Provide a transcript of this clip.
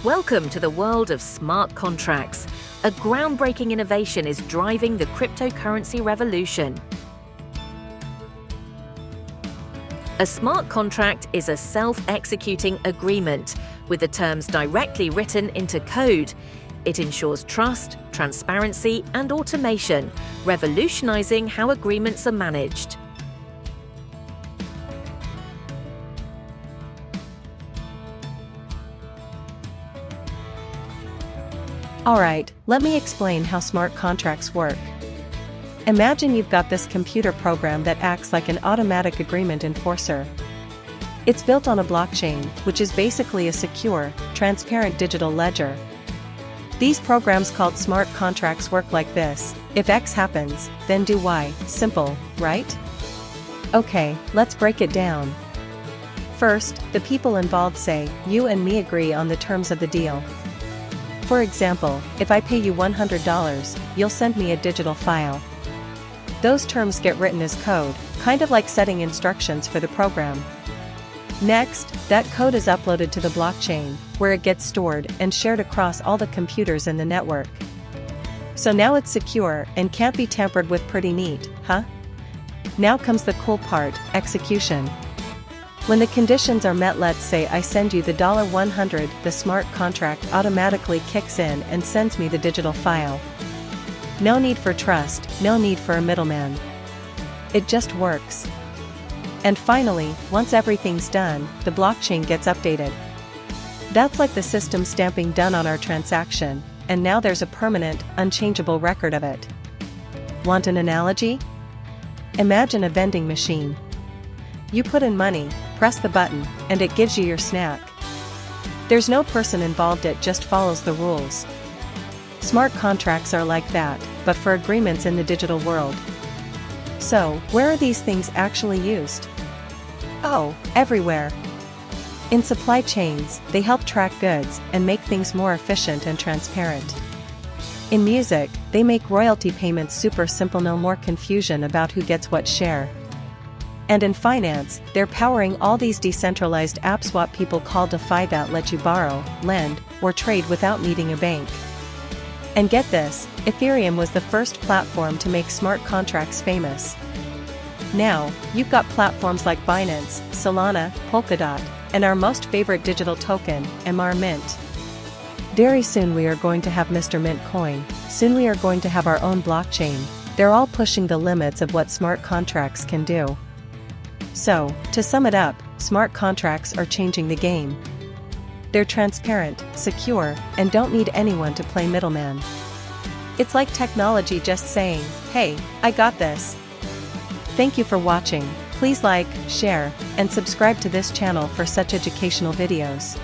Welcome to the world of smart contracts. A groundbreaking innovation is driving the cryptocurrency revolution. A smart contract is a self-executing agreement with the terms directly written into code. It ensures trust, transparency, and automation, revolutionizing how agreements are managed. Alright, let me explain how smart contracts work. Imagine you've got this computer program that acts like an automatic agreement enforcer. It's built on a blockchain, which is basically a secure, transparent digital ledger. These programs called smart contracts work like this: if X happens, then do Y. Simple, right? Okay, let's break it down. First, the people involved say, "You and me agree on the terms of the deal." For example, if I pay you $100, you'll send me a digital file. Those terms get written as code, kind of like setting instructions for the program. Next, that code is uploaded to the blockchain, where it gets stored and shared across all the computers in the network. So now it's secure and can't be tampered with. Pretty neat, huh? Now comes the cool part: execution. When the conditions are met, let's say I send you the $100, the smart contract automatically kicks in and sends me the digital file. No need for trust, no need for a middleman. It just works. And finally, once everything's done, the blockchain gets updated. That's like the system stamping done on our transaction, and now there's a permanent, unchangeable record of it. Want an analogy? Imagine a vending machine. You put in money, press the button, and it gives you your snack. There's no person involved, it just follows the rules. Smart contracts are like that, but for agreements in the digital world. So, where are these things actually used? Oh, everywhere. In supply chains, they help track goods and make things more efficient and transparent. In music, they make royalty payments super simple, no more confusion about who gets what share. And in finance, they're powering all these decentralized apps what people call DeFi that let you borrow, lend, or trade without needing a bank. And get this, Ethereum was the first platform to make smart contracts famous. Now, you've got platforms like Binance, Solana, Polkadot, and our most favorite digital token, Mrmint. Very soon we are going to have Mrmint coin, soon we are going to have our own blockchain. They're all pushing the limits of what smart contracts can do. So, to sum it up, smart contracts are changing the game. They're transparent, secure, and don't need anyone to play middleman. It's like technology just saying, "Hey, I got this." Thank you for watching. Please like, share, and subscribe to this channel for such educational videos.